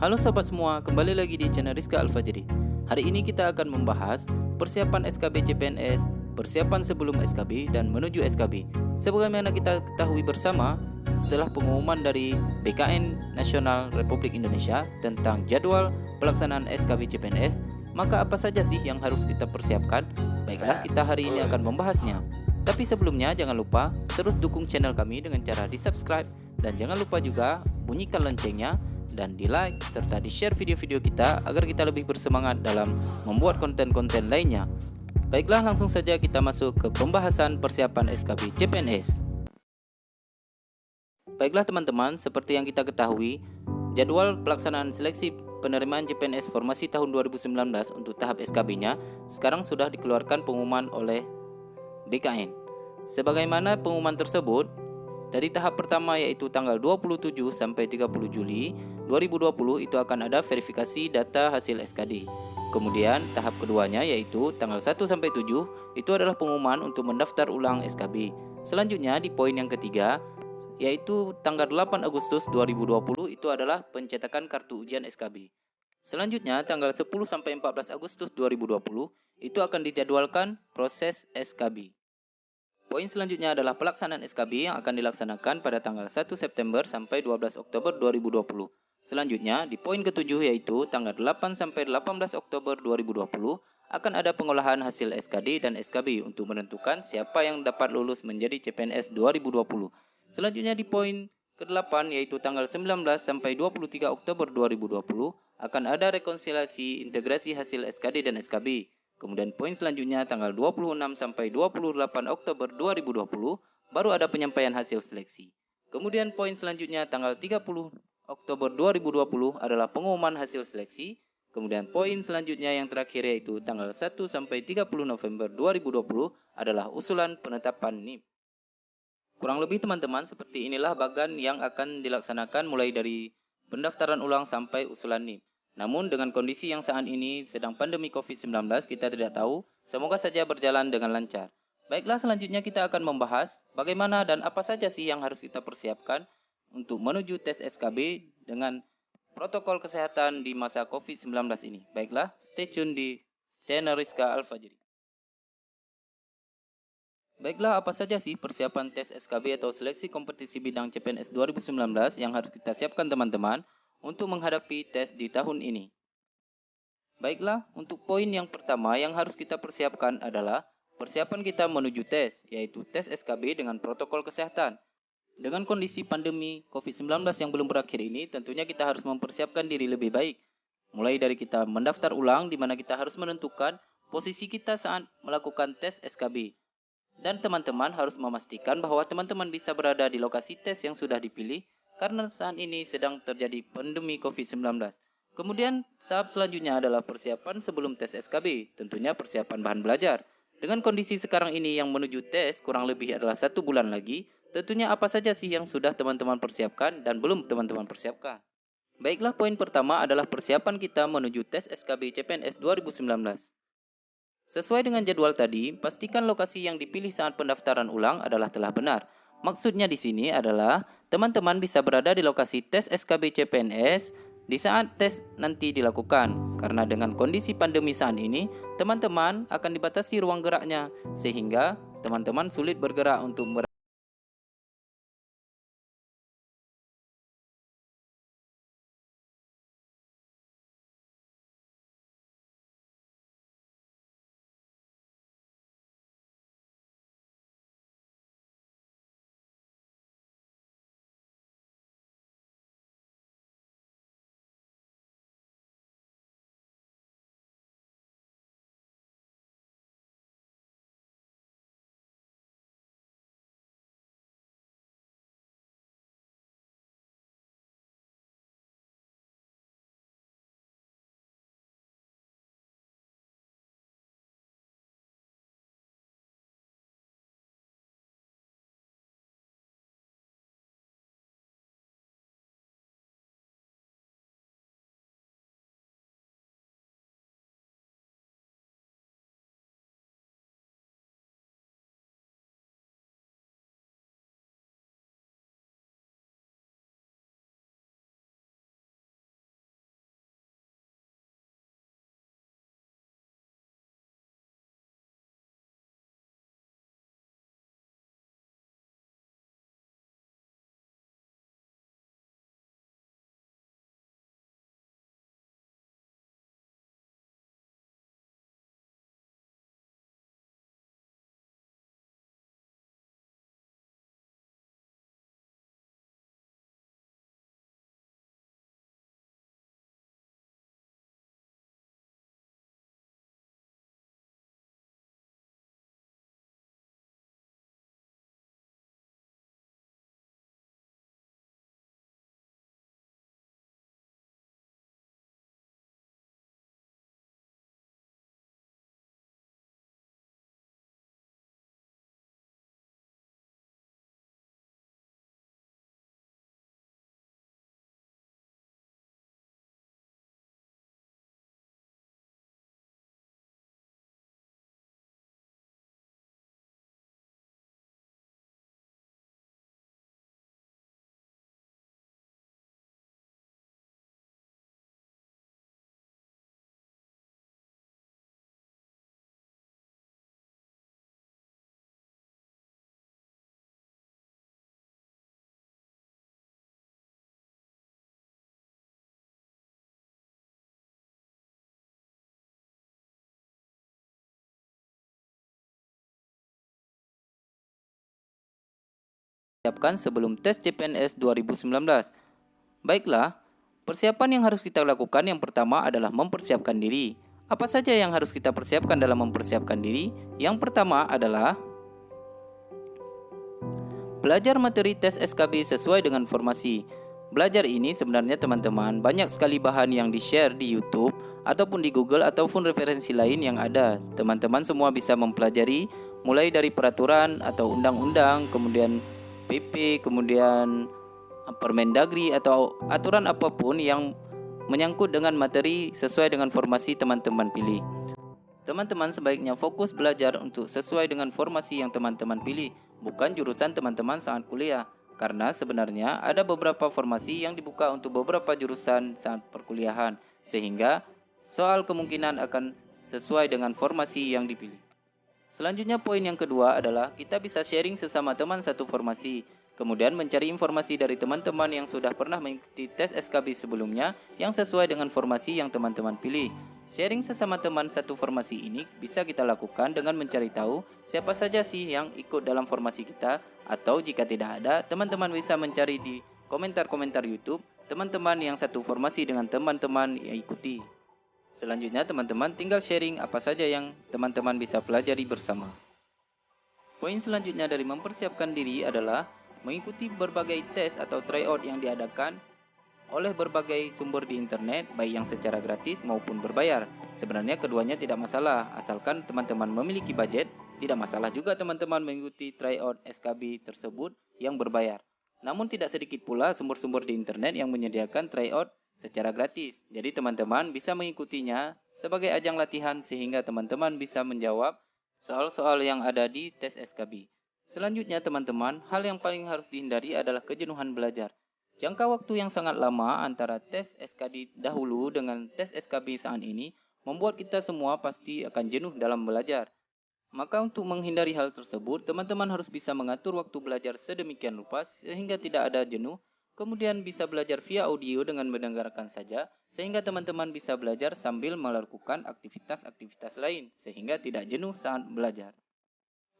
Halo sobat semua, kembali lagi di channel Rizka Al-Fajri. Hari ini kita akan membahas persiapan SKB CPNS, persiapan sebelum SKB dan menuju SKB. Sebagaimana kita ketahui bersama, setelah pengumuman dari BKN Nasional Republik Indonesia tentang jadwal pelaksanaan SKB CPNS, maka apa saja sih yang harus kita persiapkan? Baiklah, kita hari ini akan membahasnya. Tapi sebelumnya jangan lupa terus dukung channel kami dengan cara di-subscribe dan jangan lupa juga bunyikan loncengnya dan di like serta di share video-video kita agar kita lebih bersemangat dalam membuat konten-konten lainnya. Baiklah, langsung saja kita masuk ke pembahasan persiapan SKB CPNS. Baiklah teman-teman, seperti yang kita ketahui, jadwal pelaksanaan seleksi penerimaan CPNS formasi tahun 2019 untuk tahap SKB-nya sekarang sudah dikeluarkan pengumuman oleh BKN. Sebagaimana pengumuman tersebut, dari tahap pertama yaitu tanggal 27 sampai 30 Juli 2020 itu akan ada verifikasi data hasil SKD. Kemudian tahap keduanya yaitu tanggal 1 sampai 7 itu adalah pengumuman untuk mendaftar ulang SKB. Selanjutnya di poin yang ketiga yaitu tanggal 8 Agustus 2020 itu adalah pencetakan kartu ujian SKB. Selanjutnya tanggal 10 sampai 14 Agustus 2020 itu akan dijadwalkan proses SKB. Poin selanjutnya adalah pelaksanaan SKB yang akan dilaksanakan pada tanggal 1 September sampai 12 Oktober 2020. Selanjutnya, di poin ketujuh yaitu tanggal 8 sampai 18 Oktober 2020 akan ada pengolahan hasil SKD dan SKB untuk menentukan siapa yang dapat lulus menjadi CPNS 2020. Selanjutnya di poin ke-8 yaitu tanggal 19 sampai 23 Oktober 2020 akan ada rekonsiliasi integrasi hasil SKD dan SKB. Kemudian poin selanjutnya tanggal 26 sampai 28 Oktober 2020 baru ada penyampaian hasil seleksi. Kemudian poin selanjutnya tanggal 30 Oktober 2020 adalah pengumuman hasil seleksi. Kemudian poin selanjutnya yang terakhir yaitu tanggal 1 sampai 30 November 2020 adalah usulan penetapan NIP. Kurang lebih teman-teman seperti inilah bagan yang akan dilaksanakan mulai dari pendaftaran ulang sampai usulan NIP. Namun dengan kondisi yang saat ini sedang pandemi COVID-19 kita tidak tahu, semoga saja berjalan dengan lancar. Baiklah, selanjutnya kita akan membahas bagaimana dan apa saja sih yang harus kita persiapkan untuk menuju tes SKB dengan protokol kesehatan di masa COVID-19 ini. Baiklah, stay tune di channel Rizka Al-Fajri. Baiklah, apa saja sih persiapan tes SKB atau seleksi kompetisi bidang CPNS 2019 yang harus kita siapkan teman-teman untuk menghadapi tes di tahun ini? Baiklah, untuk poin yang pertama yang harus kita persiapkan adalah persiapan kita menuju tes, yaitu tes SKB dengan protokol kesehatan. Dengan kondisi pandemi COVID-19 yang belum berakhir ini, tentunya kita harus mempersiapkan diri lebih baik. Mulai dari kita mendaftar ulang, di mana kita harus menentukan posisi kita saat melakukan tes SKB. Dan teman-teman harus memastikan bahwa teman-teman bisa berada di lokasi tes yang sudah dipilih, karena saat ini sedang terjadi pandemi COVID-19. Kemudian tahap selanjutnya adalah persiapan sebelum tes SKB, tentunya persiapan bahan belajar. Dengan kondisi sekarang ini yang menuju tes kurang lebih adalah 1 bulan lagi, tentunya apa saja sih yang sudah teman-teman persiapkan dan belum teman-teman persiapkan? Baiklah, poin pertama adalah persiapan kita menuju tes SKB CPNS 2019. Sesuai dengan jadwal tadi, pastikan lokasi yang dipilih saat pendaftaran ulang adalah telah benar. Maksudnya di sini adalah teman-teman bisa berada di lokasi tes SKB CPNS di saat tes nanti dilakukan. Karena dengan kondisi pandemi saat ini, teman-teman akan dibatasi ruang geraknya sehingga teman-teman sulit bergerak untuk siapkan sebelum tes CPNS 2019. Baiklah, persiapan yang harus kita lakukan yang pertama adalah mempersiapkan diri. Apa saja yang harus kita persiapkan dalam mempersiapkan diri? Yang pertama adalah belajar materi tes SKB sesuai dengan formasi. Belajar ini sebenarnya teman-teman banyak sekali bahan yang di-share di YouTube ataupun di Google ataupun referensi lain yang ada. Teman-teman semua bisa mempelajari mulai dari peraturan atau undang-undang, kemudian PP, kemudian Permendagri atau aturan apapun yang menyangkut dengan materi sesuai dengan formasi teman-teman pilih. Teman-teman sebaiknya fokus belajar untuk sesuai dengan formasi yang teman-teman pilih, bukan jurusan teman-teman saat kuliah. Karena sebenarnya ada beberapa formasi yang dibuka untuk beberapa jurusan saat perkuliahan, sehingga soal kemungkinan akan sesuai dengan formasi yang dipilih. Selanjutnya poin yang kedua adalah kita bisa sharing sesama teman satu formasi, kemudian mencari informasi dari teman-teman yang sudah pernah mengikuti tes SKB sebelumnya yang sesuai dengan formasi yang teman-teman pilih. Sharing sesama teman satu formasi ini bisa kita lakukan dengan mencari tahu siapa saja sih yang ikut dalam formasi kita, atau jika tidak ada, teman-teman bisa mencari di komentar-komentar YouTube teman-teman yang satu formasi dengan teman-teman yang ikuti. Selanjutnya teman-teman tinggal sharing apa saja yang teman-teman bisa pelajari bersama. Poin selanjutnya dari mempersiapkan diri adalah mengikuti berbagai tes atau tryout yang diadakan oleh berbagai sumber di internet, baik yang secara gratis maupun berbayar. Sebenarnya keduanya tidak masalah, asalkan teman-teman memiliki budget. Tidak masalah juga teman-teman mengikuti tryout SKB tersebut yang berbayar. Namun tidak sedikit pula sumber-sumber di internet yang menyediakan tryout secara gratis. Jadi teman-teman bisa mengikutinya sebagai ajang latihan sehingga teman-teman bisa menjawab soal-soal yang ada di tes SKB. Selanjutnya teman-teman, hal yang paling harus dihindari adalah kejenuhan belajar. Jangka waktu yang sangat lama antara tes SKD dahulu dengan tes SKB saat ini membuat kita semua pasti akan jenuh dalam belajar. Maka untuk menghindari hal tersebut, teman-teman harus bisa mengatur waktu belajar sedemikian rupa sehingga tidak ada jenuh. Kemudian bisa belajar via audio dengan mendengarkan saja, sehingga teman-teman bisa belajar sambil melakukan aktivitas-aktivitas lain, sehingga tidak jenuh saat belajar.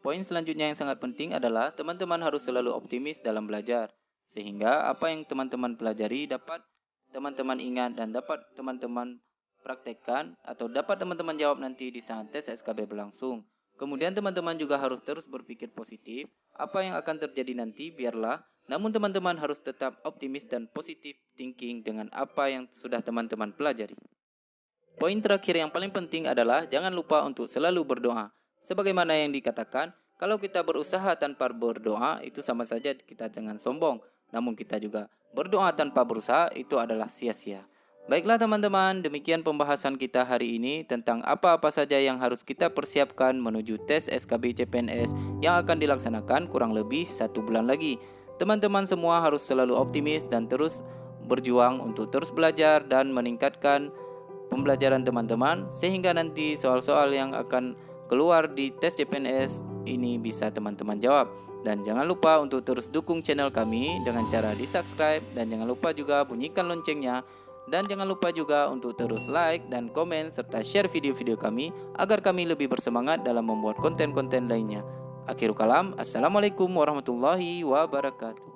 Poin selanjutnya yang sangat penting adalah teman-teman harus selalu optimis dalam belajar, sehingga apa yang teman-teman pelajari dapat teman-teman ingat dan dapat teman-teman praktekkan atau dapat teman-teman jawab nanti di saat tes SKB berlangsung. Kemudian teman-teman juga harus terus berpikir positif, apa yang akan terjadi nanti biarlah, namun teman-teman harus tetap optimis dan positif thinking dengan apa yang sudah teman-teman pelajari. Poin terakhir yang paling penting adalah jangan lupa untuk selalu berdoa. Sebagaimana yang dikatakan, kalau kita berusaha tanpa berdoa itu sama saja kita jangan sombong. Namun kita juga berdoa tanpa berusaha itu adalah sia-sia. Baiklah teman-teman, demikian pembahasan kita hari ini tentang apa-apa saja yang harus kita persiapkan menuju tes SKB CPNS yang akan dilaksanakan kurang lebih 1 bulan lagi. Teman-teman semua harus selalu optimis dan terus berjuang untuk terus belajar dan meningkatkan pembelajaran teman-teman sehingga nanti soal-soal yang akan keluar di tes CPNS ini bisa teman-teman jawab. Dan jangan lupa untuk terus dukung channel kami dengan cara di-subscribe dan jangan lupa juga bunyikan loncengnya. Dan jangan lupa juga untuk terus like dan komen serta share video-video kami agar kami lebih bersemangat dalam membuat konten-konten lainnya. Akhirul kalam, assalamualaikum warahmatullahi wabarakatuh.